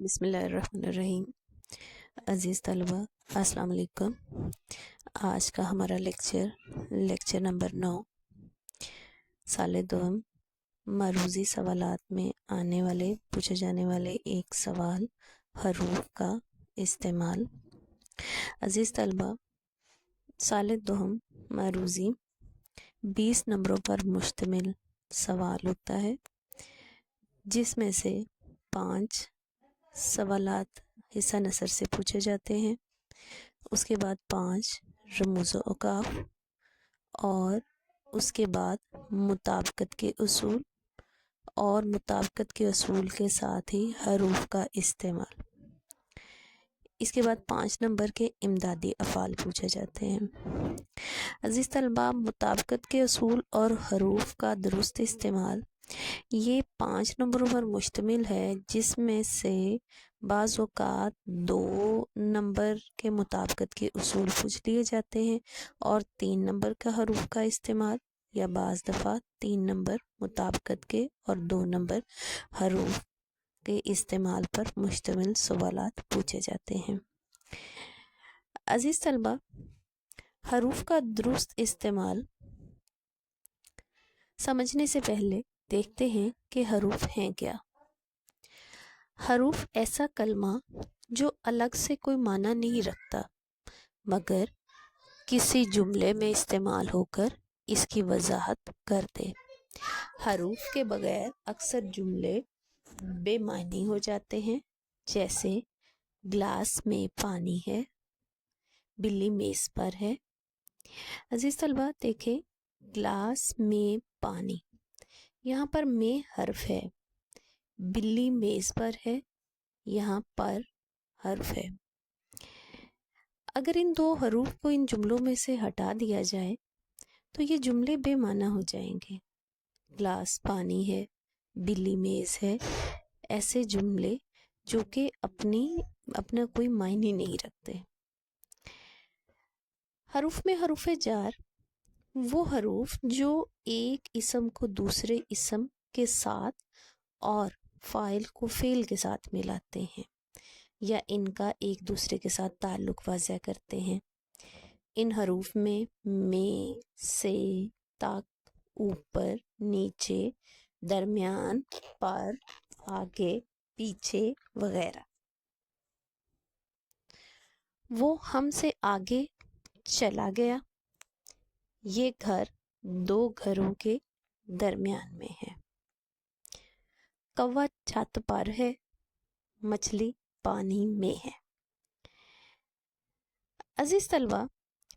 بسم اللہ الرحمن الرحیم۔ عزیز طلبہ السلام علیکم۔ آج کا ہمارا لیکچر نمبر 9 سال دوم معروضی سوالات میں پوچھے جانے والے ایک سوال، حروف کا استعمال۔ عزیز طلبہ، سال دوم معروضی 20 نمبروں پر مشتمل سوال ہوتا ہے، جس میں سے 5 سوالات حصہ نثر سے پوچھے جاتے ہیں، اس کے بعد 5 رموز و اوقاف، اور اس کے بعد مطابقت کے اصول، اور مطابقت کے اصول کے ساتھ ہی حروف کا استعمال۔ اس کے بعد 5 نمبر کے امدادی افعال پوچھے جاتے ہیں۔ عزیز طلبہ، مطابقت کے اصول اور حروف کا درست استعمال یہ 5 نمبروں پر مشتمل ہے، جس میں سے بعض اوقات 2 نمبر کے مطابقت کے اصول پوچھ لیے جاتے ہیں اور 3 نمبر کا حروف کا استعمال، یا بعض دفعہ 3 نمبر مطابقت کے اور 2 نمبر حروف کے استعمال پر مشتمل سوالات پوچھے جاتے ہیں۔ عزیز طلبہ، حروف کا درست استعمال سمجھنے سے پہلے دیکھتے ہیں کہ حروف ہیں کیا۔ حروف ایسا کلمہ جو الگ سے کوئی معنی نہیں رکھتا، مگر کسی جملے میں استعمال ہو کر اس کی وضاحت کر دے۔ حروف کے بغیر اکثر جملے بے معنی ہو جاتے ہیں، جیسے گلاس میں پانی ہے، بلی میز پر ہے۔ عزیز طلبہ دیکھیں، گلاس میں پانی، یہاں پر میں حرف ہے، بلی میز پر ہے، یہاں پر حرف ہے۔ اگر ان 2 حروف کو ان جملوں میں سے ہٹا دیا جائے تو یہ جملے بے معنی ہو جائیں گے۔ گلاس پانی ہے، بلی میز ہے، ایسے جملے جو کہ اپنا کوئی معنی نہیں رکھتے۔ حروف میں حروف جار وہ حروف جو ایک اسم کو دوسرے اسم کے ساتھ اور فاعل کو فعل کے ساتھ ملاتے ہیں، یا ان کا ایک دوسرے کے ساتھ تعلق واضح کرتے ہیں۔ ان حروف میں سے، تک، اوپر، نیچے، درمیان، پر، آگے، پیچھے وغیرہ۔ وہ ہم سے آگے چلا گیا، یہ گھر 2 گھروں کے درمیان میں ہے۔ کوا چھت پر ہے، مچھلی پانی میں ہے۔ عزیز طلبہ،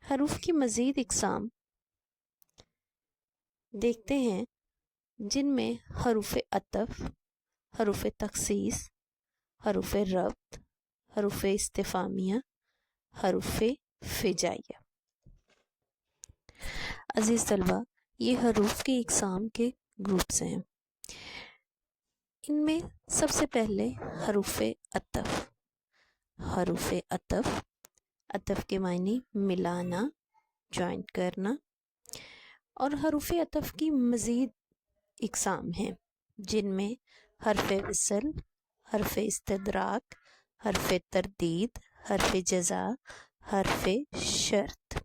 حروف کی مزید اقسام دیکھتے ہیں، جن میں حروف عطف، حروف تخصیص، حروف ربط، حروف استفہامیہ، حروف فجائیہ۔ عزیز طلبہ، یہ حروف کی اقسام کے گروپس ہیں۔ ان میں سب سے پہلے حروف عطف۔ حروف عطف، عطف کے معنی ملانا، جوائنٹ کرنا، اور حروف عطف کی مزید اقسام ہیں، جن میں حرف وصل، حرف استدراک، حرف تردید، حرف جزا، حرف شرط،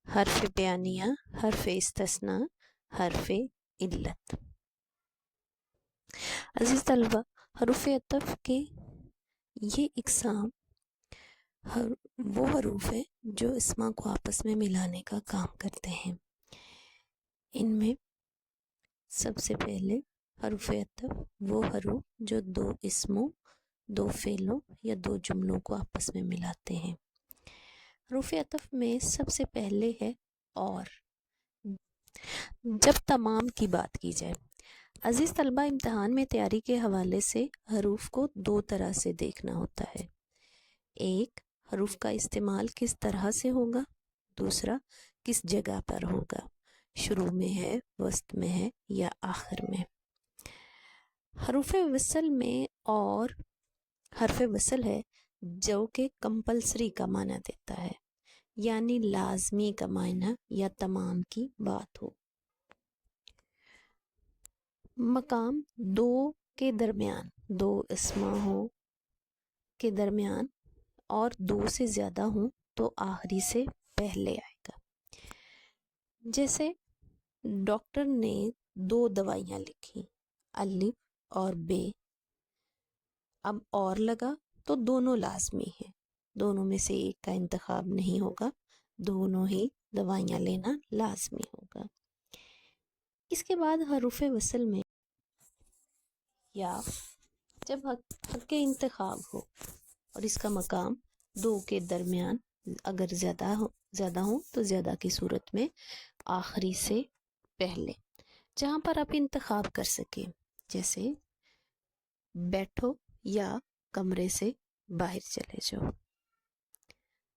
حرف بیانیہ، حرف استثناء، حرف علت۔ عزیز طلبہ، حروف عطف کے یہ اقسام وہ حروف ہیں جو اسما کو آپس میں ملانے کا کام کرتے ہیں۔ ان میں سب سے پہلے حروف عطف وہ حروف جو 2 اسموں، 2 فعلوں یا 2 جملوں کو آپس میں ملاتے ہیں۔ حروف عطف میں سب سے پہلے ہے اور۔ جب تمام کی بات کی جائے، عزیز طلبہ، امتحان میں تیاری کے حوالے سے حروف کو 2 طرح سے دیکھنا ہوتا ہے۔ ایک، حروف کا استعمال کس طرح سے ہوگا، دوسرا کس جگہ پر ہوگا، شروع میں ہے، وسط میں ہے یا آخر میں۔ حروف وصل میں اور حرف وصل ہے جو کہ کمپلسری کا معنی دیتا ہے، یعنی لازمی کا معنی یا تمام کی بات ہو۔ مقام 2 کے درمیان دو اسما ہوں کے درمیان اور دو سے زیادہ ہوں تو آخری سے پہلے آئے گا. جیسے ڈاکٹر نے 2 دوائیاں لکھی، الف اور بے. اب اور لگا تو دونوں لازمی ہیں، دونوں میں سے ایک کا انتخاب نہیں ہوگا، دونوں ہی دوائیاں لینا لازمی ہوگا. اس کے بعد حروف وصل میں یا جب حق انتخاب ہو اور اس کا مقام 2 کے درمیان اگر زیادہ ہوں تو زیادہ کی صورت میں آخری سے پہلے، جہاں پر آپ انتخاب کر سکیں، جیسے بیٹھو یا کمرے سے باہر چلے جاؤ،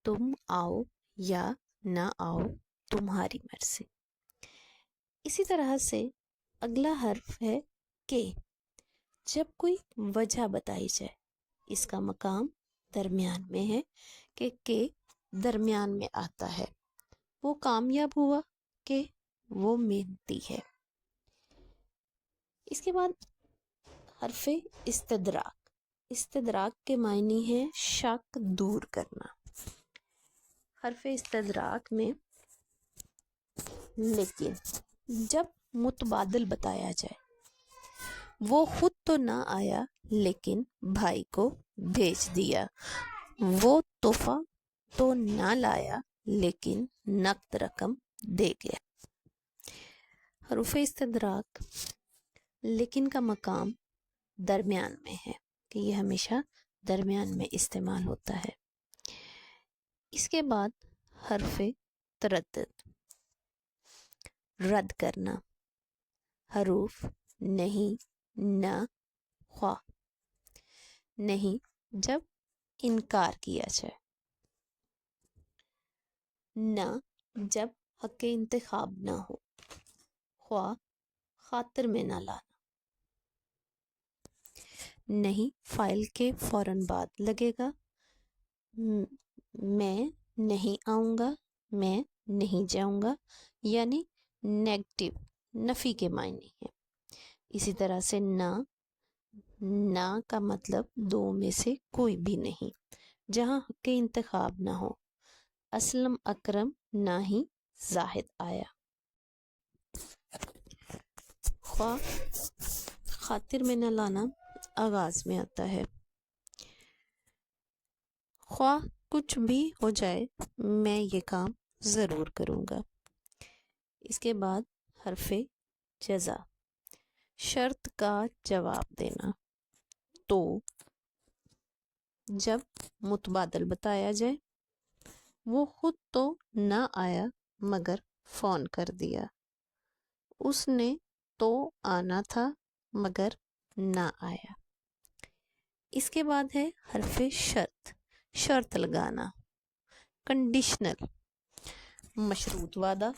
تم آؤ یا نہ آؤ تمہاری مرضی. اسی طرح سے اگلا حرف ہے کہ. جب کوئی وجہ بتائی جائے، اس کا مقام درمیان میں ہے کہ درمیان میں آتا ہے، وہ کامیاب ہوا کہ وہ محنتی ہے. اس کے بعد حرف استدراک. استدراک کے معنی ہے شک دور کرنا. حرف استدراک میں لیکن جب متبادل بتایا جائے، وہ خود تو نہ آیا لیکن بھائی کو بھیج دیا، وہ تحفہ تو نہ لایا لیکن نقد رقم دے گیا. حروف استدراک لیکن کا مقام درمیان میں ہے کہ یہ ہمیشہ درمیان میں استعمال ہوتا ہے. اس کے بعد حرف تردد، رد کرنا. حروف نہیں، نہ، خواہ. نہیں جب انکار کیا جائے، نہ جب حق انتخاب نہ ہو، خواہ خاطر میں نہ لانا. نہیں فائل کے فوراً بعد لگے گا. میں نہیں آؤں گا، میں نہیں جاؤں گا، یعنی نیگیٹو، نفی کے معنی ہے. اسی طرح سے نہ کا مطلب 2 میں سے کوئی بھی نہیں، جہاں حق انتخاب نہ ہو. اسلم اکرم نہ ہی زاہد آیا. خواہ خاطر میں نہ لانا آغاز میں آتا ہے. خواہ کچھ بھی ہو جائے میں یہ کام ضرور کروں گا. اس کے بعد حرف جزا، شرط کا جواب دینا. تو جب متبادل بتایا جائے، وہ خود تو نہ آیا مگر فون کر دیا، اس نے تو آنا تھا مگر نہ آیا. اس کے بعد ہے حرف شرط، شرط لگانا. کنڈیشنل، مشروط وعدہ.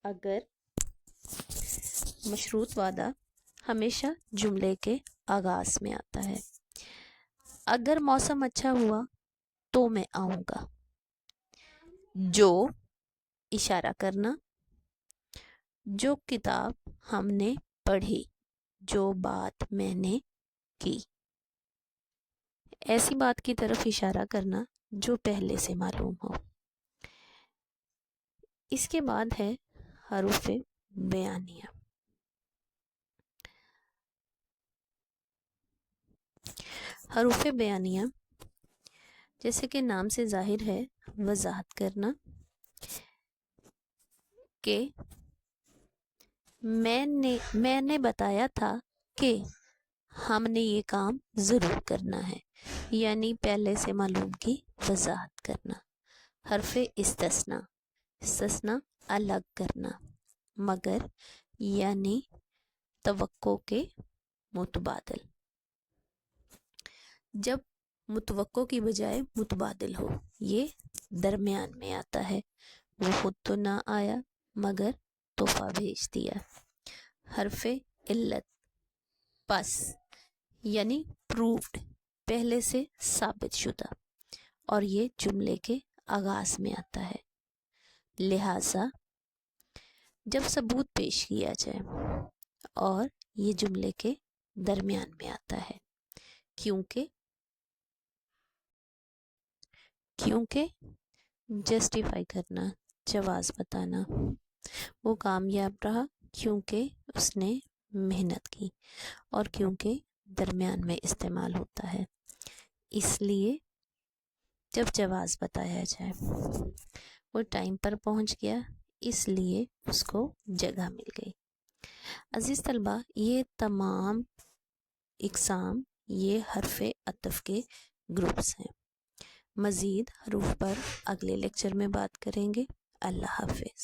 اگر مشروط وعدہ ہمیشہ جملے کے آغاز میں آتا ہے. اگر موسم اچھا ہوا تو میں آؤں گا. جو اشارہ کرنا. جو کتاب ہم نے پڑھی، جو بات میں نے کی. ایسی بات کی طرف اشارہ کرنا جو پہلے سے معلوم ہو. اس کے بعد ہے حروف بیانیہ. حروف بیانیہ جیسے کہ نام سے ظاہر ہے وضاحت کرنا کہ میں نے بتایا تھا کہ ہم نے یہ کام ضرور کرنا ہے، یعنی پہلے سے معلوم کی وضاحت کرنا. حرف استثناء، استثناء الگ کرنا. مگر یعنی توقع کے متبادل. جب متوقع کی بجائے متبادل ہو، یہ درمیان میں آتا ہے. وہ خود تو نہ آیا مگر تحفہ بھیج دیا. حرف علت، پس یعنی پروفڈ، پہلے سے ثابت شدہ، اور یہ جملے کے آغاز میں آتا ہے. لہذا جب ثبوت پیش کیا جائے اور یہ جملے کے درمیان میں آتا ہے، کیونکہ جسٹیفائی کرنا، جواز بتانا، وہ کامیاب رہا کیونکہ اس نے محنت کی، اور کیونکہ درمیان میں استعمال ہوتا ہے، اس لیے جب جواز بتایا جائے، وہ ٹائم پر پہنچ گیا اس لیے اس کو جگہ مل گئی۔ عزیز طلبہ، یہ تمام اقسام یہ حرف عطف کے گروپس ہیں۔ مزید حروف پر اگلے لیکچر میں بات کریں گے۔ اللہ حافظ۔